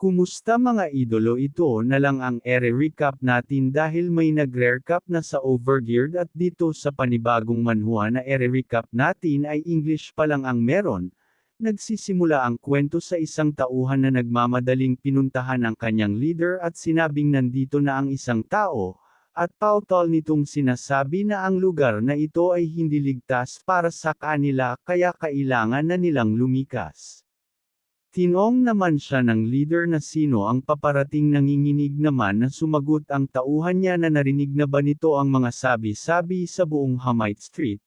Kumusta mga idolo, ito na lang ang recap natin dahil may nagre-recap na sa Overgeared at dito sa panibagong manhwa na recap natin ay English pa lang ang meron. Nagsisimula ang kwento sa isang tauhan na nagmamadaling pinuntahan ang kanyang leader at sinabing nandito na ang isang tao, at pautal nitong sinasabi na ang lugar na ito ay hindi ligtas para sa kanila kaya kailangan na nilang lumikas. Tinong naman siya ng leader na sino ang paparating, nanginginig naman na sumagot ang tauhan niya na narinig na ba nito ang mga sabi-sabi sa buong Hamite Street.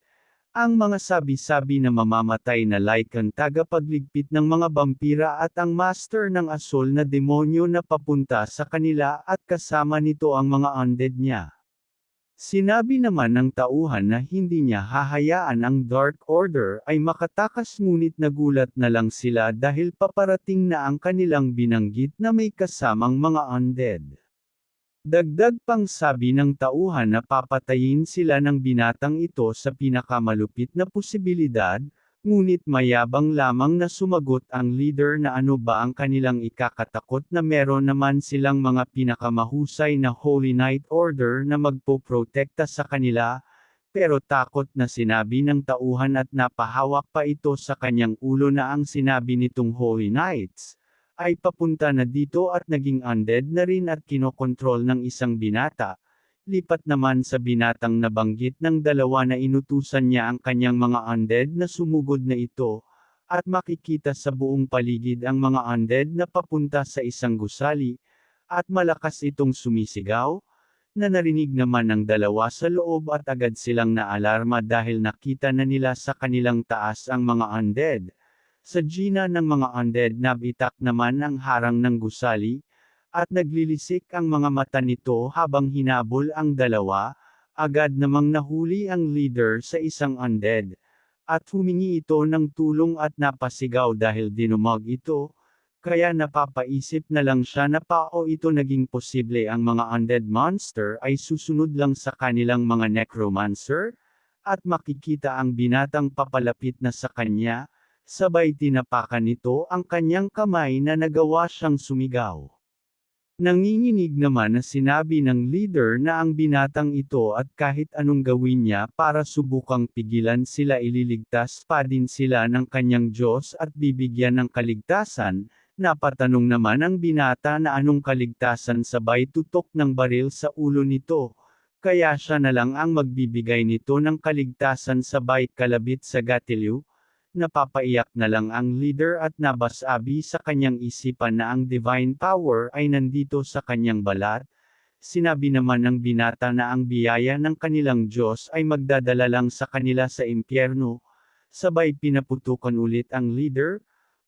Ang mga sabi-sabi na mamamatay na Lycan tagapagligpit ng mga vampira at ang master ng asol na demonyo na papunta sa kanila at kasama nito ang mga undead niya. Sinabi naman ng tauhan na hindi niya hahayaan ang Dark Order ay makatakas, ngunit nagulat na lang sila dahil paparating na ang kanilang binanggit na may kasamang mga undead. Dagdag pang sabi ng tauhan na papatayin sila ng binatang ito sa pinakamalupit na posibilidad, ngunit mayabang lamang na sumagot ang leader na ano ba ang kanilang ikakatakot na meron naman silang mga pinakamahusay na Holy Knight Order na magpoprotekta sa kanila, pero takot na sinabi ng tauhan at napahawak pa ito sa kanyang ulo na ang sinabi nitong Holy Knights ay papunta na dito at naging undead na rin at kinokontrol ng isang binata. Lipat naman sa binatang nabanggit ng dalawa na inutusan niya ang kanyang mga undead na sumugod na ito, at makikita sa buong paligid ang mga undead na papunta sa isang gusali, at malakas itong sumisigaw, na narinig naman ng dalawa sa loob at agad silang naalarma dahil nakita na nila sa kanilang taas ang mga undead. Sa gina ng mga undead nabitak naman ang harang ng gusali, at naglilisik ang mga mata nito habang hinabol ang dalawa, agad namang nahuli ang leader sa isang undead, at humingi ito ng tulong at napasigaw dahil dinumog ito, kaya napapaisip na lang siya na paano ito naging posible ang mga undead monster ay susunod lang sa kanilang mga necromancer, at makikita ang binatang papalapit na sa kanya, sabay tinapakan nito ang kanyang kamay na nagawa siyang sumigaw. Nanginginig naman na sinabi ng leader na ang binatang ito at kahit anong gawin niya para subukang pigilan sila ililigtas pa din sila ng kanyang Diyos at bibigyan ng kaligtasan. Napatanong naman ang binata na anong kaligtasan, sabay tutok ng baril sa ulo nito. Kaya siya na lang ang magbibigay nito ng kaligtasan, sabay kalabit sa gatilyo. Napapaiyak na lang ang leader at nabasabi sa kanyang isipan na ang divine power ay nandito sa kanyang balat. Sinabi naman ng binata na ang biyaya ng kanilang Diyos ay magdadala lang sa kanila sa impyerno. Sabay pinaputukan ulit ang leader.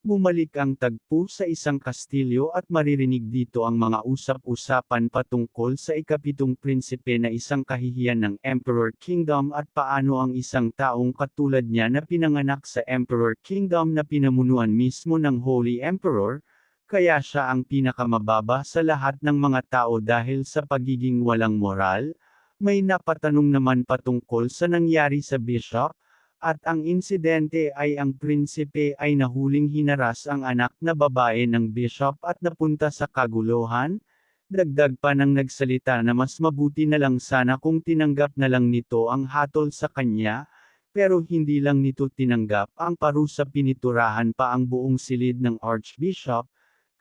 Bumalik ang tagpo sa isang kastilyo at maririnig dito ang mga usap-usapan patungkol sa ikapitong prinsipe na isang kahihiyan ng Emperor Kingdom at paano ang isang taong katulad niya na pinanganak sa Emperor Kingdom na pinamunuan mismo ng Holy Emperor, kaya siya ang pinakamababa sa lahat ng mga tao dahil sa pagiging walang moral. May napatanong naman patungkol sa nangyari sa bishop, at ang insidente ay ang prinsipe ay nahuling hinaras ang anak na babae ng bishop at napunta sa kaguluhan. Dagdag pa ng nagsalita na mas mabuti na lang sana kung tinanggap na lang nito ang hatol sa kanya, pero hindi lang nito tinanggap ang parusa, piniturahan pa ang buong silid ng Archbishop,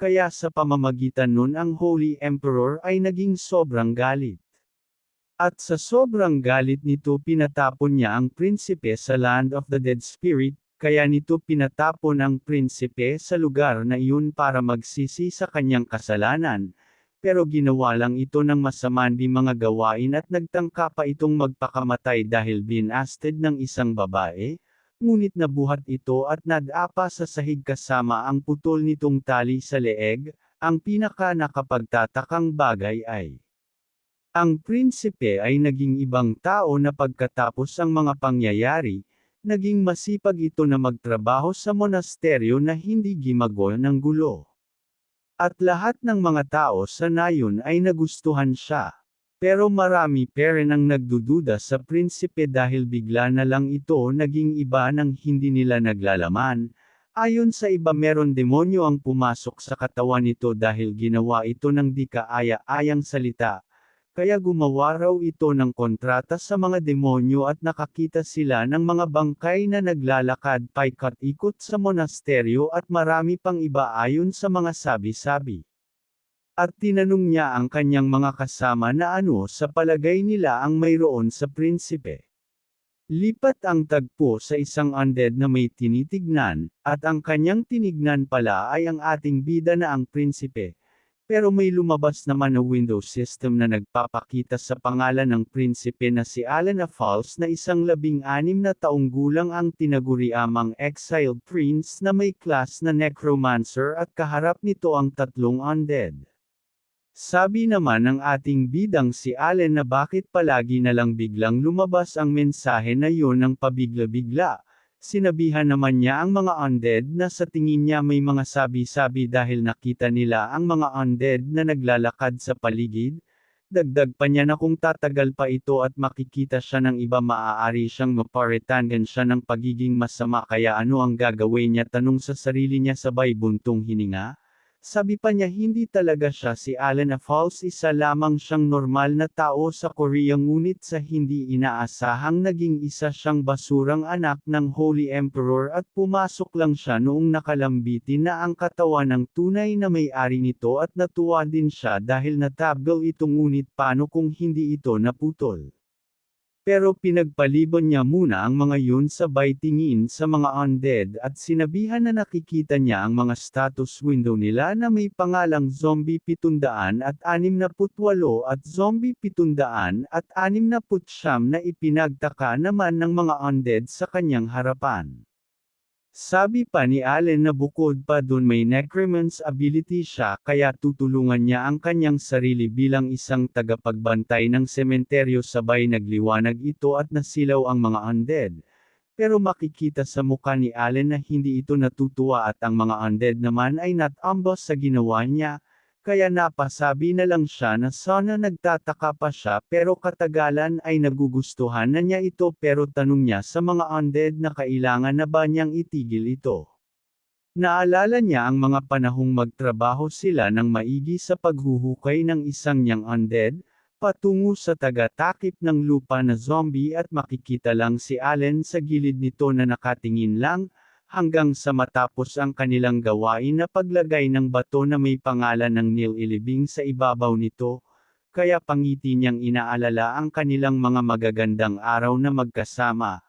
kaya sa pamamagitan nun ang Holy Emperor ay naging sobrang galit. At sa sobrang galit nito pinatapon niya ang prinsipe sa Land of the Dead Spirit, kaya nito pinatapon ang prinsipe sa lugar na iyon para magsisi sa kanyang kasalanan. Pero ginawa lang ito ng masamanding mga gawain at nagtangka pa itong magpakamatay dahil binasted ng isang babae, ngunit nabuhat ito at nadapa sa sahig kasama ang putol nitong tali sa leeg. Ang pinaka nakapagtatakang bagay ay ang prinsipe ay naging ibang tao na pagkatapos ang mga pangyayari, naging masipag ito na magtrabaho sa monasteryo na hindi gimagol ng gulo. At lahat ng mga tao sa nayon ay nagustuhan siya. Pero marami pa rin ang nagdududa sa prinsipe dahil bigla na lang ito naging iba nang hindi nila naglalaman, Ayon sa iba meron demonyo ang pumasok sa katawan nito dahil ginawa ito ng di kaaya-ayang salita. Kaya gumawa raw ito ng kontrata sa mga demonyo at nakakita sila ng mga bangkay na naglalakad paikot-ikot sa monasteryo at marami pang iba ayon sa mga sabi-sabi. At tinanong niya ang kanyang mga kasama na ano sa palagay nila ang mayroon sa prinsipe. Lipat ang tagpo sa isang undead na may tinitignan, at ang kanyang tinignan pala ay ang ating bida na ang prinsipe. Pero may lumabas naman na Windows system na nagpapakita sa pangalan ng prinsipe na si Alan A. Falls na isang 16 na taong gulang ang tinaguriamang exiled prince na may class na necromancer at kaharap nito ang tatlong undead. Sabi naman ng ating bidang si Allen na bakit palagi na lang biglang lumabas ang mensahe na yon ng pabigla-bigla. Sinabihan naman niya ang mga undead na sa tingin niya may mga sabi-sabi dahil nakita nila ang mga undead na naglalakad sa paligid. Dagdag pa niya na kung tatagal pa ito at makikita siya ng iba maaari siyang maparitangan siya ng pagiging masama kaya ano ang gagawin niya tanong sa sarili niya sabay buntong hininga. Sabi pa niya hindi talaga siya si Alan A. Falls isa lamang siyang normal na tao sa Korea ngunit sa hindi inaasahang naging isa siyang basurang anak ng Holy Emperor at pumasok lang siya noong nakalambitin na ang katawan ng tunay na may-ari nito at natuwa din siya dahil natabgal ito ngunit paano kung hindi ito naputol. Pero pinagpaliban niya muna ang mga yun sabay tingin sa mga undead at sinabihan na nakikita niya ang mga status window nila na may pangalang Zombie 768 at Zombie 769 na ipinagtaka naman ng mga undead sa kanyang harapan. Sabi pa ni Allen na bukod pa dun may necromancy ability siya kaya tutulungan niya ang kanyang sarili bilang isang tagapagbantay ng sementeryo sabay nagliwanag ito at nasilaw ang mga undead. Pero makikita sa mukha ni Allen na hindi ito natutuwa at ang mga undead naman ay natambos sa ginawa niya, kaya napasabi na lang siya na sana nagtataka pa siya pero katagalan ay nagugustuhan na niya ito pero tanong niya sa mga undead na kailangan na ba niyang itigil ito. Naalala niya ang mga panahong magtrabaho sila ng maigi sa paghuhukay ng isang niyang undead, patungo sa taga-takip ng lupa na zombie at makikita lang si Allen sa gilid nito na nakatingin lang, hanggang sa matapos ang kanilang gawain na paglagay ng bato na may pangalan ng nililibing sa ibabaw nito, kaya pangiti niyang inaalala ang kanilang mga magagandang araw na magkasama.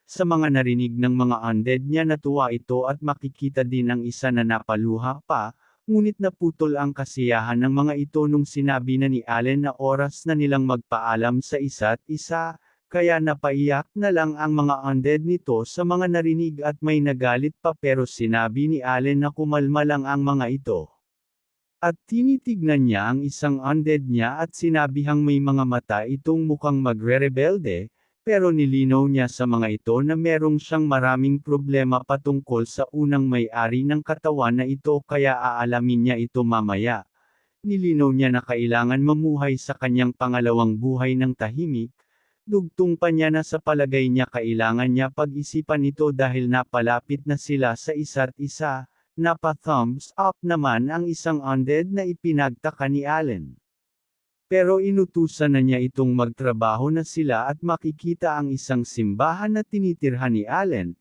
Sa mga narinig ng mga undead niya natuwa ito at makikita din ang isa na napaluha pa, ngunit naputol ang kasiyahan ng mga ito nung sinabi na ni Allen na oras na nilang magpaalam sa isa't isa. Kaya napaiyak na lang ang mga undead nito sa mga narinig at may nagalit pa pero sinabi ni Allen na kumalma lang ang mga ito. At tinitignan niya ang isang undead niya at sinabihang may mga mata itong mukhang magre-rebelde, pero nilinaw niya sa mga ito na merong siyang maraming problema patungkol sa unang may-ari ng katawan na ito kaya aalamin niya ito mamaya. Nilinaw niya na kailangan mamuhay sa kanyang pangalawang buhay ng tahimik. Dugtong pa niya na sa palagay niya kailangan niya pag-isipan ito dahil napalapit na sila sa isa't isa, napa-thumbs up naman ang isang undead na ipinagtaka ni Allen. Pero inutusan na niya itong magtrabaho na sila at makikita ang isang simbahan na tinitirhan ni Allen,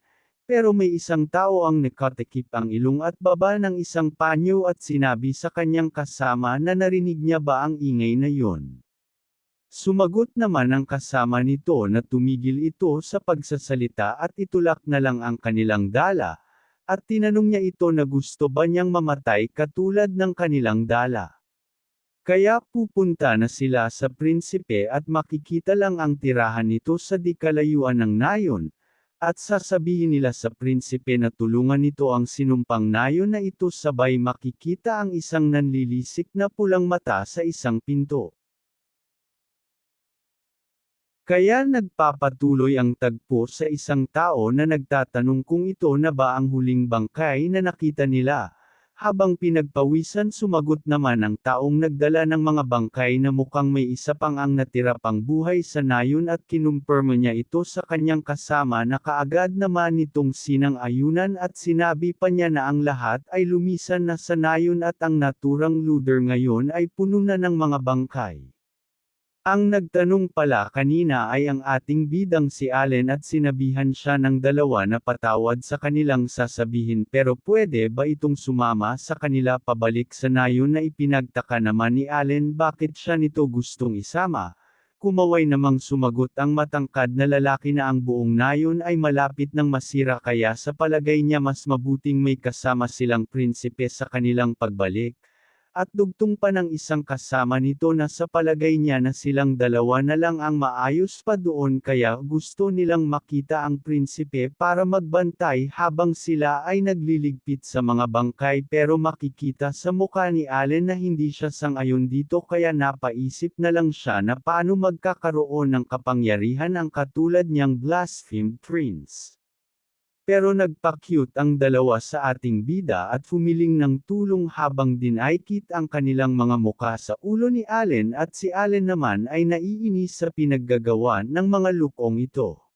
pero may isang tao ang nakatakip ang ilong at baba ng isang panyo at sinabi sa kanyang kasama na narinig niya ba ang ingay na yon. Sumagot naman ang kasama nito na tumigil ito sa pagsasalita at itulak na lang ang kanilang dala, at tinanong niya ito na gusto ba niyang mamatay katulad ng kanilang dala. Kaya pupunta na sila sa prinsipe at makikita lang ang tirahan nito sa di kalayuan ng nayon, at sasabihin nila sa prinsipe na tulungan nito ang sinumpang nayon na ito sabay makikita ang isang nanlilisik na pulang mata sa isang pinto. Kaya nagpapatuloy ang tagpo sa isang tao na nagtatanong kung ito na ba ang huling bangkay na nakita nila. Habang pinagpawisan sumagot naman ang taong nagdala ng mga bangkay na mukhang may isa pang ang natira pang buhay sa nayon at kinumpirma niya ito sa kanyang kasama na kaagad naman nitong sinang-ayunan at sinabi pa niya na ang lahat ay lumisan na sa nayon at ang naturang lugar ngayon ay puno na ng mga bangkay. Ang nagtanong pala kanina ay ang ating bidang si Allen at sinabihan siya ng dalawa na patawad sa kanilang sasabihin pero pwede ba itong sumama sa kanila pabalik sa nayon na ipinagtaka naman ni Allen bakit siya nito gustong isama. Kumaway namang sumagot ang matangkad na lalaki na ang buong nayon ay malapit ng masira kaya sa palagay niya mas mabuting may kasama silang prinsipe sa kanilang pagbalik. At dugtong pa ng isang kasama nito na sa palagay niya na silang dalawa na lang ang maayos pa doon kaya gusto nilang makita ang prinsipe para magbantay habang sila ay nagliligpit sa mga bangkay pero makikita sa mukha ni Allen na hindi siya sang-ayon dito kaya napaisip na lang siya na paano magkakaroon ng kapangyarihan ang katulad niyang blasphemed prince. Pero nagpa-cute ang dalawa sa ating bida at humiling ng tulong habang dinaikit ang kanilang mga muka sa ulo ni Allen at si Allen naman ay naiinis sa pinaggagawa ng mga lukong ito.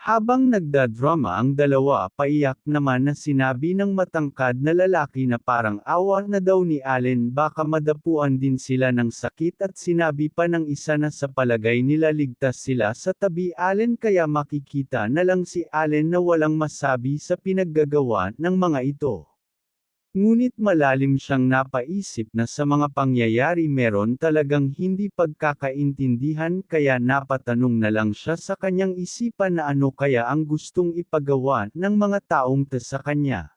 Habang nagdadrama ang dalawa paiyak naman na sinabi ng matangkad na lalaki na parang awa na daw ni Allen baka madapuan din sila ng sakit at sinabi pa ng isa na sa palagay nila ligtas sila sa tabi Allen kaya makikita na lang si Allen na walang masabi sa pinaggagawa ng mga ito. Ngunit malalim siyang napaisip na sa mga pangyayari meron talagang hindi pagkakaintindihan kaya napatanong na lang siya sa kanyang isipan na ano kaya ang gustong ipagawa ng mga taong sa kanya.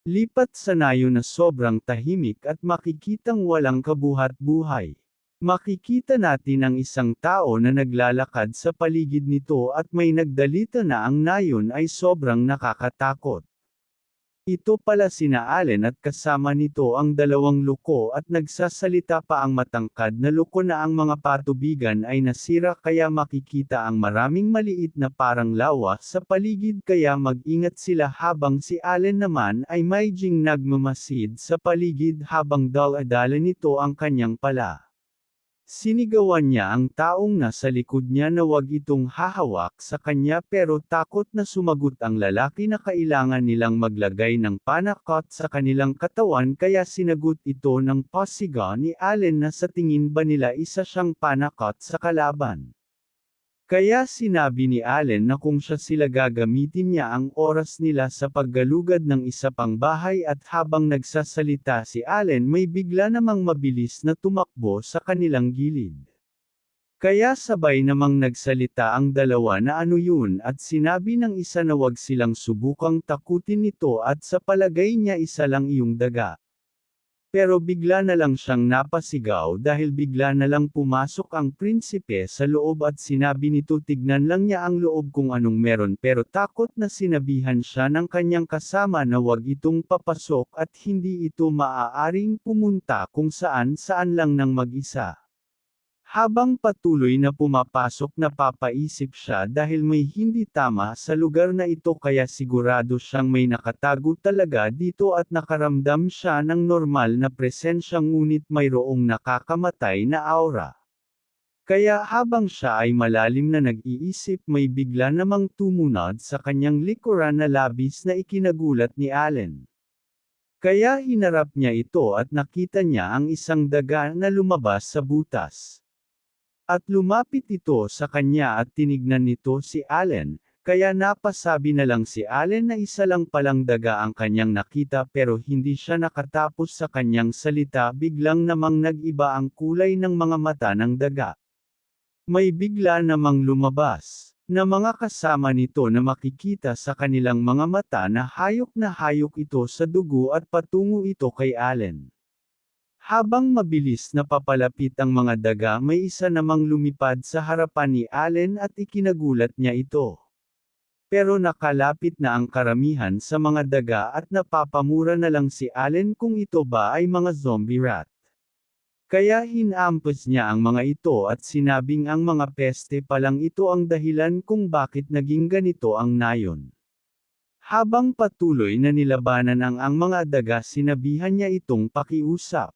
Lipat sa nayon na sobrang tahimik at makikitang walang kabuhat-buhay. Makikita natin ang isang tao na naglalakad sa paligid nito at may nagdalita na ang nayon ay sobrang nakakatakot. Ito pala sina Allen at kasama nito ang dalawang luko at nagsasalita pa ang matangkad na luko na ang mga patubigan ay nasira kaya makikita ang maraming maliit na parang lawa sa paligid kaya mag-ingat sila habang si Allen naman ay maijing nagmamasid sa paligid habang dala-dala nito ang kanyang pala. Sinigawan niya ang taong nasa likod niya na wag itong hahawak sa kanya pero takot na sumagot ang lalaki na kailangan nilang maglagay ng panakot sa kanilang katawan kaya sinagot ito ng pasiga ni Allen na sa tingin ba nila isa siyang panakot sa kalaban. Kaya sinabi ni Allen na kung siya sila gagamitin niya ang oras nila sa paggalugad ng isa pang bahay at habang nagsasalita si Allen may bigla namang mabilis na tumakbo sa kanilang gilid. Kaya sabay namang nagsalita ang dalawa na ano yun at sinabi ng isa na wag silang subukang takutin nito at sa palagay niya isa lang iyong daga. Pero bigla na lang siyang napasigaw dahil bigla na lang pumasok ang prinsipe sa loob at sinabi nito tignan lang niya ang loob kung anong meron pero takot na sinabihan siya ng kanyang kasama na wag itong papasok at hindi ito maaaring pumunta kung saan-saan lang ng mag-isa. Habang patuloy na pumapasok napapaisip siya dahil may hindi tama sa lugar na ito kaya sigurado siyang may nakatago talaga dito at nakaramdam siya ng normal na presensya ngunit mayroong nakakamatay na aura. Kaya habang siya ay malalim na nag-iisip may bigla namang tumunod sa kanyang likuran na labis na ikinagulat ni Allen. Kaya hinarap niya ito at nakita niya ang isang daga na lumabas sa butas. At lumapit ito sa kanya at tinignan nito si Allen, kaya napasabi na lang si Allen na isa lang palang daga ang kanyang nakita pero hindi siya nakatapos sa kanyang salita biglang namang nag-iba ang kulay ng mga mata ng daga. May bigla namang lumabas na mga kasama nito na makikita sa kanilang mga mata na hayok ito sa dugo at patungo ito kay Allen. Habang mabilis na papalapit ang mga daga may isa namang lumipad sa harapan ni Allen at ikinagulat niya ito. Pero nakalapit na ang karamihan sa mga daga at napapamura na lang si Allen kung ito ba ay mga zombie rat. Kaya hinampas niya ang mga ito at sinabing ang mga peste palang ito ang dahilan kung bakit naging ganito ang nayon. Habang patuloy na nilabanan ang mga daga, sinabihan niya itong pakiusap.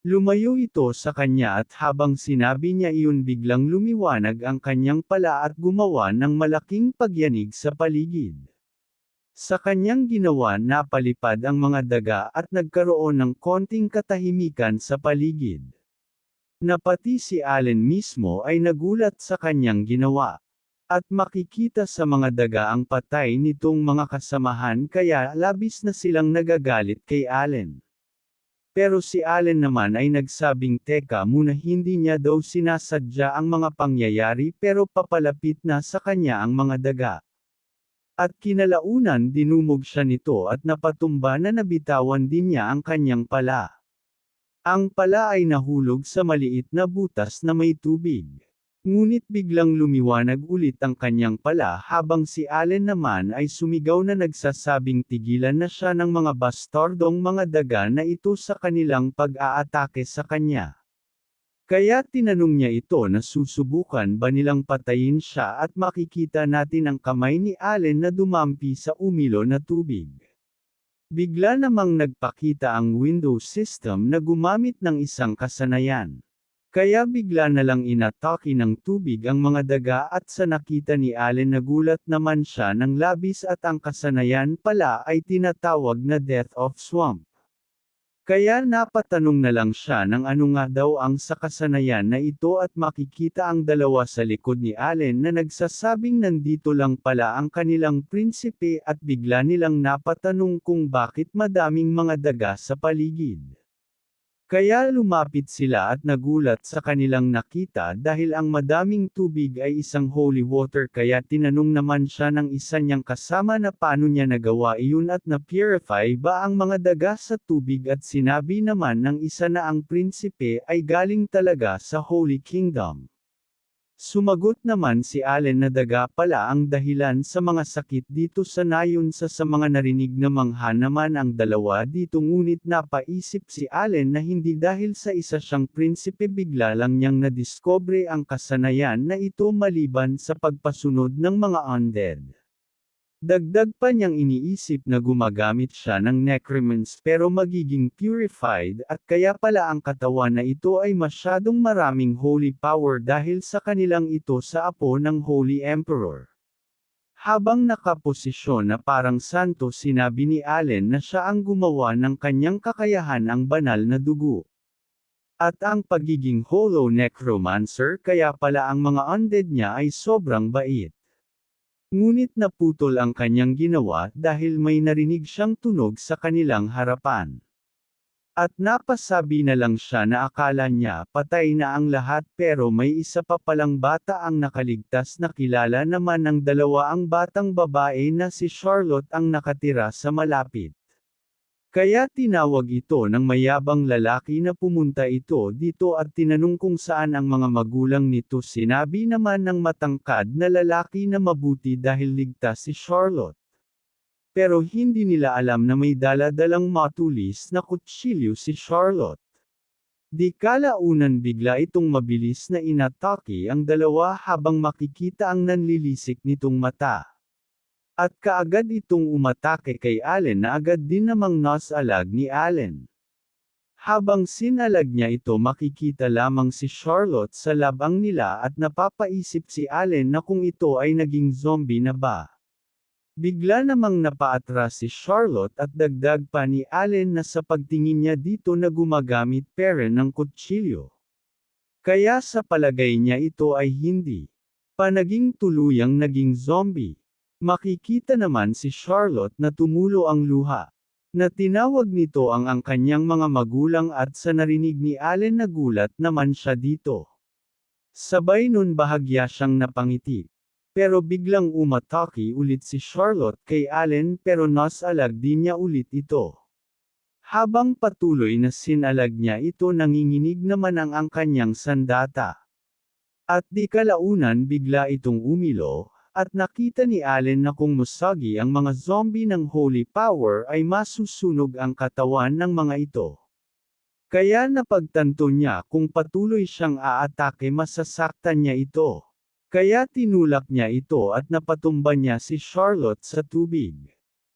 Lumayo ito sa kanya at habang sinabi niya iyon, biglang lumiwanag ang kanyang pala at gumawa ng malaking pagyanig sa paligid. Sa kanyang ginawa, napalipad ang mga daga at nagkaroon ng konting katahimikan sa paligid. Na pati si Allen mismo ay nagulat sa kanyang ginawa. At makikita sa mga daga ang patay nitong mga kasamahan, kaya labis na silang nagagalit kay Allen. Pero si Allen naman ay nagsabing teka muna, hindi niya daw sinasadya ang mga pangyayari pero papalapit na sa kanya ang mga daga. At kinalaunan dinumog siya nito at napatumba na nabitawan din niya ang kanyang pala. Ang pala ay nahulog sa maliit na butas na may tubig. Ngunit biglang lumiwanag ulit ang kanyang pala habang si Allen naman ay sumigaw na nagsasabing tigilan na siya ng mga bastardong mga daga na ito sa kanilang pag-aatake sa kanya. Kaya tinanong niya ito na susubukan ba nilang patayin siya, at makikita natin ang kamay ni Allen na dumampi sa umilo na tubig. Bigla namang nagpakita ang Windows system na gumamit ng isang kasanayan. Kaya bigla na lang inatake ng tubig ang mga daga at sa nakita ni Allen nagulat naman siya ng labis, at ang kasanayan pala ay tinatawag na Death of Swamp. Kaya napatanong na lang siya ng ano nga daw ang sa kasanayan na ito, at makikita ang dalawa sa likod ni Allen na nagsasabing nandito lang pala ang kanilang prinsipe, at bigla nilang napatanong kung bakit madaming mga daga sa paligid. Kaya lumapit sila at nagulat sa kanilang nakita dahil ang madaming tubig ay isang holy water, kaya tinanong naman siya ng isa niyang kasama na paano niya nagawa iyon at na-purify ba ang mga daga sa tubig, at sinabi naman ng isa na ang prinsipe ay galing talaga sa Holy Kingdom. Sumagot naman si Allen na daga pala ang dahilan sa mga sakit dito, sanayon sa mga narinig na mangha naman ang dalawa dito, ngunit napaisip si Allen na hindi dahil sa isa siyang prinsipe bigla lang niyang nadiskobre ang kasanayan na ito maliban sa pagpasunod ng mga undead. Dagdag pa niyang iniisip na gumagamit siya ng necromance pero magiging purified, at kaya pala ang katawan na ito ay masyadong maraming holy power dahil sa kanilang ito sa apo ng Holy Emperor. Habang nakaposisyon na parang santo, sinabi ni Allen na siya ang gumawa ng kanyang kakayahan, ang banal na dugo. At ang pagiging hollow necromancer, kaya pala ang mga undead niya ay sobrang bait. Ngunit naputol ang kanyang ginawa dahil may narinig siyang tunog sa kanilang harapan. At napasabi na lang siya na akala niya patay na ang lahat, pero may isa pa palang bata ang nakaligtas, na kilala naman ng dalawa ang batang babae na si Charlotte ang nakatira sa malapit. Kaya tinawag ito ng mayabang lalaki na pumunta ito dito at tinanong kung saan ang mga magulang nito. Sinabi naman ng matangkad na lalaki na mabuti dahil ligtas si Charlotte. Pero hindi nila alam na may dala-dalang matulis na kutsilyo si Charlotte. Di kalaunan bigla itong mabilis na inatake ang dalawa habang makikita ang nanlilisik nitong mata. At kaagad itong umatake kay Allen na agad din namang nasalag ni Allen. Habang sinalag niya ito, makikita lamang si Charlotte sa labang nila at napapaisip si Allen na kung ito ay naging zombie na ba. Bigla namang napaatras si Charlotte at dagdag pa ni Allen na sa pagtingin niya dito na gumagamit pere ng kutsilyo. Kaya sa palagay niya ito ay hindi pa naging tuluyang naging zombie. Makikita naman si Charlotte na tumulo ang luha. Na tinawag nito ang kanyang mga magulang, at sa narinig ni Allen nagulat naman siya dito. Sabay nun bahagya siyang napangiti. Pero biglang umatake ulit si Charlotte kay Allen, pero nasalag din niya ulit ito. Habang patuloy na sinalag niya ito, nanginginig naman ang kanyang sandata. At di kalaunan bigla itong umilo. At nakita ni Allen na kung musagi ang mga zombie ng holy power ay masusunog ang katawan ng mga ito. Kaya napagtanto niya kung patuloy siyang aatake masasaktan niya ito. Kaya tinulak niya ito at napatumba niya si Charlotte sa tubig.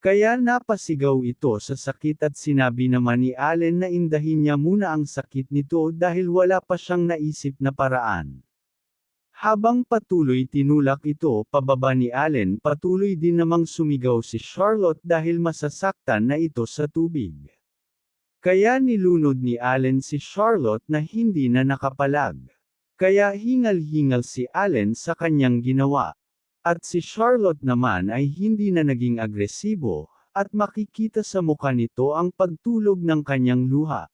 Kaya napasigaw ito sa sakit at sinabi naman ni Allen na indahin niya muna ang sakit nito dahil wala pa siyang naisip na paraan. Habang patuloy tinulak ito pababa ni Allen, patuloy din namang sumigaw si Charlotte dahil masasaktan na ito sa tubig. Kaya nilunod ni Allen si Charlotte na hindi na nakapalag. Kaya hingal-hingal si Allen sa kanyang ginawa. At si Charlotte naman ay hindi na naging agresibo, at makikita sa mukha nito ang pagtulog ng kanyang luha.